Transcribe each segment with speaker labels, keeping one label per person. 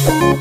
Speaker 1: Hello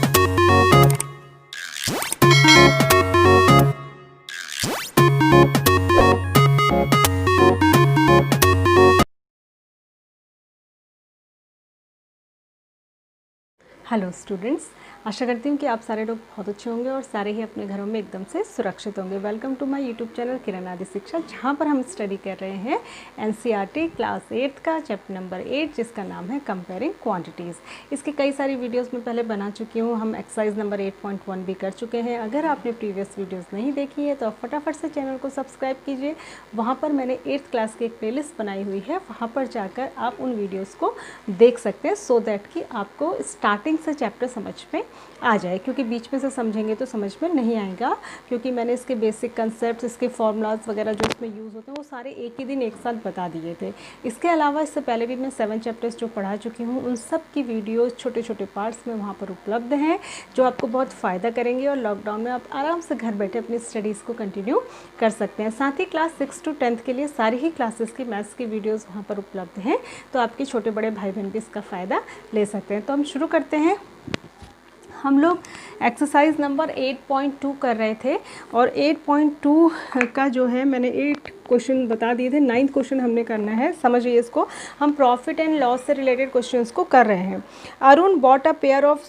Speaker 1: students, आशा करती हूँ कि आप सारे लोग बहुत अच्छे होंगे और सारे ही अपने घरों में एकदम से सुरक्षित होंगे। Welcome to my YouTube channel Kiran Aadi Shiksha, जहाँ पर हम स्टडी कर रहे हैं एनसीईआरटी क्लास 8 का चैप्टर नंबर 8, जिसका नाम है कंपेयरिंग क्वांटिटीज़। इसकी कई सारी वीडियोस में पहले बना चुकी हूँ। हम एक्सरसाइज नंबर 8.1 भी कर चुके हैं। अगर आपने प्रीवियस वीडियोज़ नहीं देखी है तो आप फटाफट से चैनल को सब्सक्राइब कीजिए। वहाँ पर मैंने 8th क्लास की एक प्लेलिस्ट बनाई हुई है, वहाँ पर जाकर आप उन वीडियोज़ को देख सकते हैं, सो दैट कि आपको स्टार्टिंग से चैप्टर समझ में आ जाए, क्योंकि बीच में से समझेंगे तो समझ में नहीं आएगा, क्योंकि मैंने इसके बेसिक कंसेप्ट, इसके फॉर्मूलाज वगैरह जो इसमें यूज़ होते हैं वो सारे एक ही दिन एक साथ बता दिए थे। इसके अलावा इससे पहले भी मैं 7 चैप्टर्स जो पढ़ा चुकी हूँ, उन सब की वीडियोज़ छोटे छोटे पार्ट्स में वहाँ पर उपलब्ध हैं, जो आपको बहुत फ़ायदा करेंगे और लॉकडाउन में आप आराम से घर बैठे अपनी स्टडीज़ को कंटिन्यू कर सकते हैं। साथ ही क्लास 6 to 10th के लिए सारी ही क्लासेस की मैथ्स की वीडियोज़ वहाँ पर उपलब्ध हैं, तो आपके छोटे बड़े भाई बहन भी इसका फ़ायदा ले सकते हैं। तो हम शुरू करते हैं। हम लोग एक्सरसाइज नंबर 8.2 कर रहे थे और 8.2 का जो है मैंने 8 क्वेश्चन बता दिए थे। 9th क्वेश्चन हमने करना है, समझिए इसको। हम प्रॉफिट एंड लॉस से रिलेटेड क्वेश्चंस को कर रहे हैं। Arun bought a pair of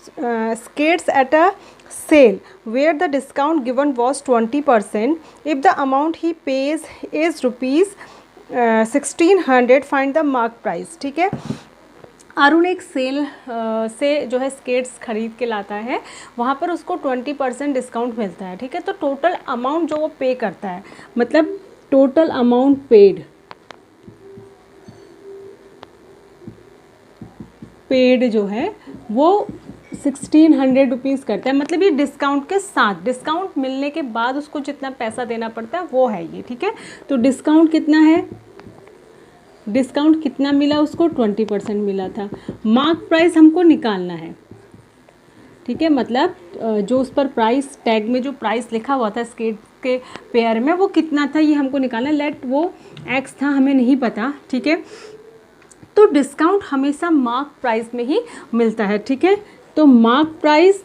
Speaker 1: skates at a sale where the discount given was 20%. If the amount he pays is rupees 1600, find the mark price. ठीक है, अरुण एक सेल से जो है स्केट्स खरीद के लाता है, वहाँ पर उसको 20% डिस्काउंट मिलता है। ठीक है, तो टोटल अमाउंट जो वो पे करता है, मतलब टोटल अमाउंट पेड जो है वो 1600 रुपीज़ करता है। मतलब ये डिस्काउंट के साथ, डिस्काउंट मिलने के बाद उसको जितना पैसा देना पड़ता है वो है ये। ठीक है, तो डिस्काउंट कितना है, डिस्काउंट कितना मिला उसको, 20% मिला था। मार्क प्राइस हमको निकालना है। ठीक है, मतलब जो उस पर प्राइस टैग में जो प्राइस लिखा हुआ था स्केट के पेयर में, वो कितना था ये हमको निकालना है। लेट वो एक्स था, हमें नहीं पता। ठीक है, तो डिस्काउंट हमेशा मार्क प्राइस में ही मिलता है। ठीक है, तो mark price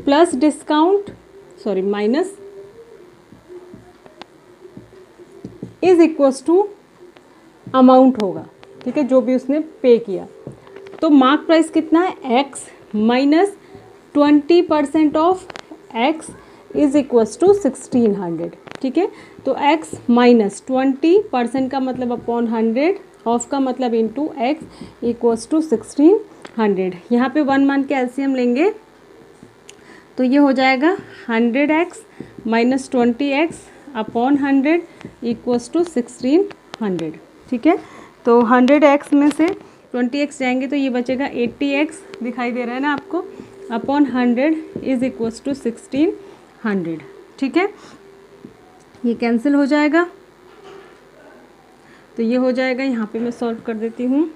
Speaker 1: plus discount, sorry minus, is equals to amount होगा। ठीक है, जो भी उसने पे किया। तो मार्क प्राइस कितना है, x minus 20% of x is equals to 1600। ठीक है, तो एक्स माइनस 20% का मतलब अपॉन 100, ऑफ का मतलब इंटू एक्स इक्वल्स टू 1600। यहाँ पे 1 मान के एलसीएम लेंगे तो ये हो जाएगा 100x minus 20x upon 100 equals to 1600। ठीक है, तो 100x में से 20x जाएंगे तो ये बचेगा 80x, दिखाई दे रहा है ना आपको, अपॉन 100 इज इक्वल्स टू 1600। ठीक है, ये कैंसिल हो जाएगा, तो ये हो जाएगा, यहाँ पे मैं सॉल्व कर देती हूँ।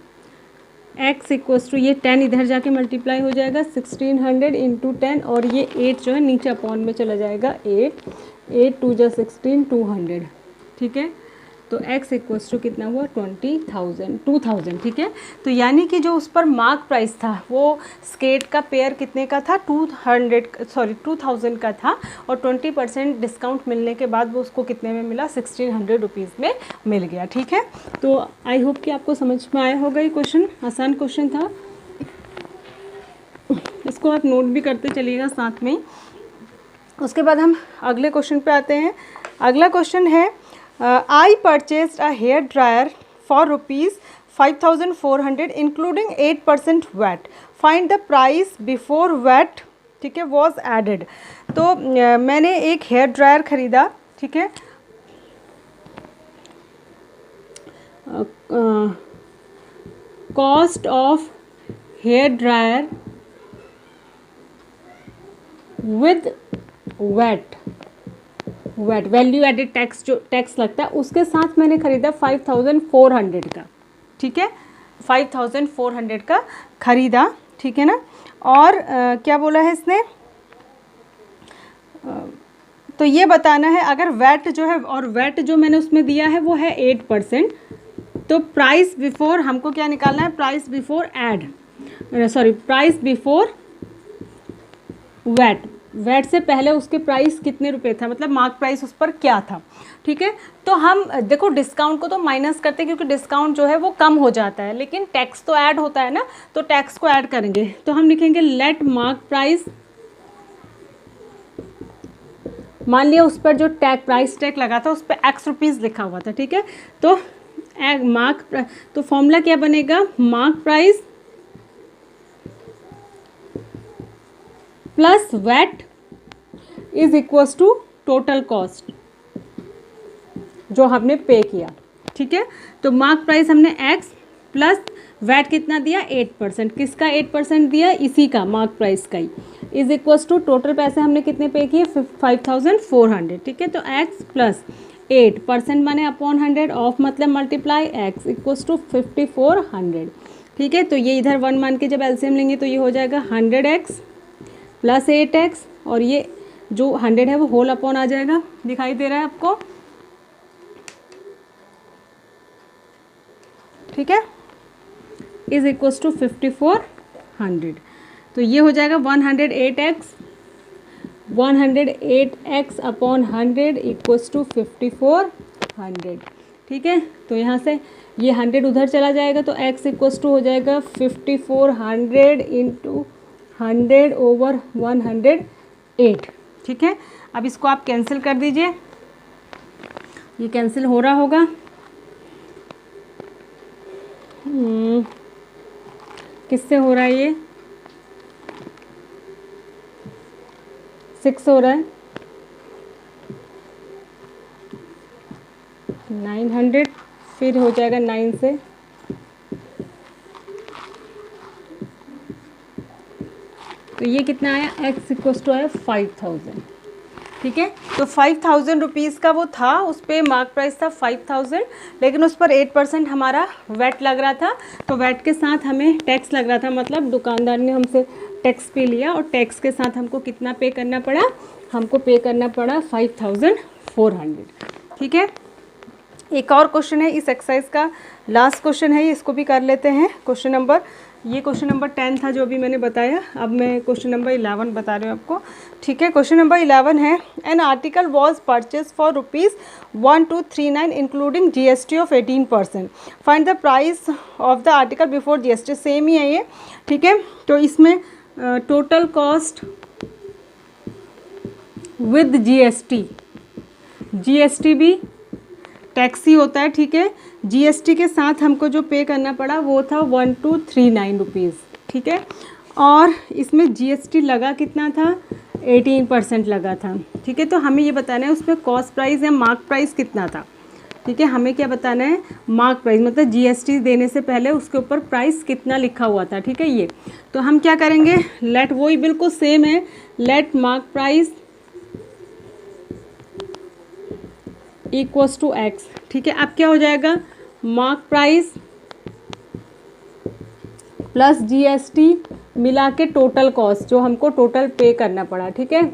Speaker 1: x इक्वल्स टू, ये 10 इधर जाके मल्टीप्लाई हो जाएगा, 1600 इंटू 10, और ये 8 जो है नीचे अपॉन में चला जाएगा, 8 2 जा 16, 200। ठीक है, तो x इक्वल्स टू कितना हुआ, 2000। ठीक है, तो यानी कि जो उस पर मार्क प्राइस था वो स्केट का पेयर कितने का था, 2000 का था, और 20% डिस्काउंट मिलने के बाद वो उसको कितने में मिला, 1600 रुपीज़ में मिल गया। ठीक है, तो आई होप कि आपको समझ में आया होगा। ये क्वेश्चन आसान क्वेश्चन था, इसको आप नोट भी करते चलिएगा साथ में। उसके बाद हम अगले क्वेश्चन पे आते हैं। अगला क्वेश्चन है, I purchased a hair dryer for rupees 5400 including 8% VAT. Find the price before VAT, ठीक है, was added. तो मैंने एक हेयर ड्रायर ख़रीदा। ठीक है, cost of hair dryer with VAT, value added tax, जो टैक्स लगता है उसके साथ मैंने ख़रीदा 5400 का। ठीक है, 5400 का ख़रीदा। ठीक है ना, और क्या बोला है इसने, तो ये बताना है अगर वैट जो है, और वैट जो मैंने उसमें दिया है वो है 8%, तो प्राइस बिफोर हमको क्या निकालना है, price before add, sorry price before VAT, VAT से पहले उसके प्राइस कितने रुपए था, मतलब मार्क प्राइस उस पर क्या था। ठीक है, तो हम देखो डिस्काउंट को तो माइनस करते हैं क्योंकि डिस्काउंट जो है वो कम हो जाता है, लेकिन टैक्स तो ऐड होता है ना, तो टैक्स को ऐड करेंगे। तो हम लिखेंगे लेट मार्क प्राइस, मान लिया उस पर जो टैग प्राइस टैग लगा था उस पर एक्स रुपीज़ लिखा हुआ था। ठीक है, तो मार्क, तो फॉर्मूला क्या बनेगा, mark price plus VAT is equals to total cost जो हमने पे किया। ठीक है, तो मार्क प्राइस हमने x प्लस वैट कितना दिया 8%, किसका 8% दिया, इसी का मार्क प्राइस का ही, इज इक्वल्स टू टोटल पैसे हमने कितने पे किए 5400। ठीक है, तो x प्लस 8% माने अपॉन 100 ऑफ मतलब मल्टीप्लाई x इक्वल्स टू 5400। ठीक है, तो ये इधर 1 मान के जब एलसीएम लेंगे तो ये हो जाएगा 100x प्लस 8x, और ये जो 100 है वो होल अपॉन आ जाएगा, दिखाई दे रहा है आपको। ठीक है, इज इक्वल्स टू 5400, तो ये हो जाएगा 108x अपॉन 100 इक्वल्स टू 5400। ठीक है, तो यहाँ से ये 100 उधर चला जाएगा तो x इक्वल्स टू हो जाएगा 5400 इंटू 100 ओवर 108। ठीक है, अब इसको आप कैंसिल कर दीजिए, ये कैंसिल हो रहा होगा, किससे हो रहा है, ये 6 हो रहा है, 900 फिर हो जाएगा 9 से, तो ये कितना आया, x इक्वल्स टू आया 5000। ठीक है, तो 5000 रुपीज़ का वो था, उस पर मार्क प्राइस था 5000, लेकिन उस पर 8% हमारा वैट लग रहा था, तो वैट के साथ हमें टैक्स लग रहा था, मतलब दुकानदार ने हमसे टैक्स पे लिया और टैक्स के साथ हमको कितना पे करना पड़ा, हमको पे करना पड़ा 5400। ठीक है, एक और क्वेश्चन है इस एक्सरसाइज का, लास्ट क्वेश्चन है, इसको भी कर लेते हैं। क्वेश्चन नंबर, ये क्वेश्चन नंबर 10 था जो अभी मैंने बताया, अब मैं क्वेश्चन नंबर 11 बता रही हूँ आपको। ठीक है, क्वेश्चन नंबर 11 है, an article was purchase for ₹1239 including GST of 18%, find the price of the article before GST। Same ही है ये। ठीक है, तो इसमें टोटल कॉस्ट विद GST भी टैक्स ही होता है। ठीक है, GST के साथ हमको जो पे करना पड़ा वो था 1239 रुपीज़। ठीक है, और इसमें GST लगा कितना था, 18% लगा था। ठीक है, तो हमें ये बताना है उसमें कॉस्ट प्राइस या मार्क प्राइस कितना था। ठीक है, हमें क्या बताना है, मार्क प्राइस, मतलब GST देने से पहले उसके ऊपर प्राइस कितना लिखा हुआ था। ठीक है, ये तो हम क्या करेंगे, लेट, वही बिल्कुल सेम है, let mark price equals to x। ठीक है, अब क्या हो जाएगा, मार्क प्राइस प्लस GST मिला के टोटल कॉस्ट जो हमको टोटल पे करना पड़ा। ठीक है,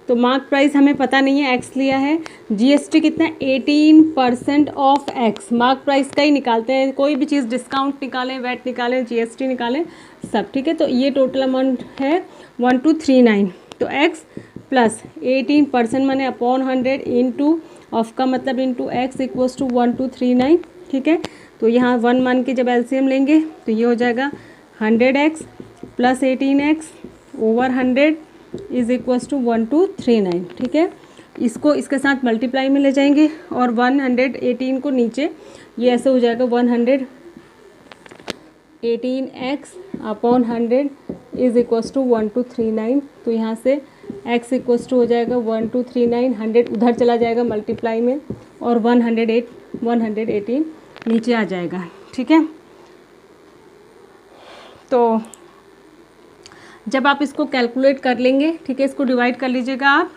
Speaker 1: तो मार्क प्राइस हमें पता नहीं है, x लिया है, GST कितना 18% ऑफ x, मार्क प्राइस का ही निकालते हैं, कोई भी चीज़ डिस्काउंट निकालें, वैट निकालें, GST निकालें सब। ठीक है, तो ये टोटल अमाउंट है 1239, तो x प्लस 18% माने अपॉन 100 इंटू ऑफ का मतलब इंटू x इक्वल्स टू 1239। ठीक है, तो यहाँ 1 मान के जब एलसीएम लेंगे तो ये हो जाएगा 100x plus 18x over 100 is equals to 1239। ठीक है, इसको इसके साथ मल्टीप्लाई में ले जाएंगे और 118 को नीचे, ये ऐसे हो जाएगा 118x upon 100 is equals to 1239। तो यहाँ से x इक्वल्स टू हो जाएगा 1239, 100 उधर चला जाएगा मल्टीप्लाई में और 118 नीचे आ जाएगा। ठीक है, तो जब आप इसको कैलकुलेट कर लेंगे, ठीक है, इसको डिवाइड कर लीजिएगा आप,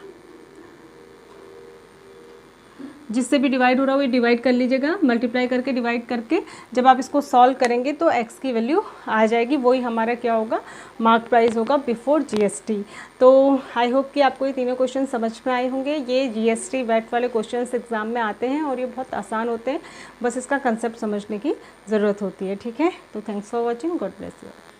Speaker 1: जिससे भी डिवाइड हो रहा हो ये डिवाइड कर लीजिएगा, मल्टीप्लाई करके डिवाइड करके जब आप इसको सॉल्व करेंगे तो x की वैल्यू आ जाएगी, वही हमारा क्या होगा, मार्क प्राइस होगा बिफोर जीएसटी। तो आई होप कि आपको ये तीनों क्वेश्चन समझ में आए होंगे। ये जीएसटी वैट वाले क्वेश्चंस एग्जाम में आते हैं और ये बहुत आसान होते हैं, बस इसका कंसेप्ट समझने की ज़रूरत होती है। ठीक है, तो thanks for watching, God bless you.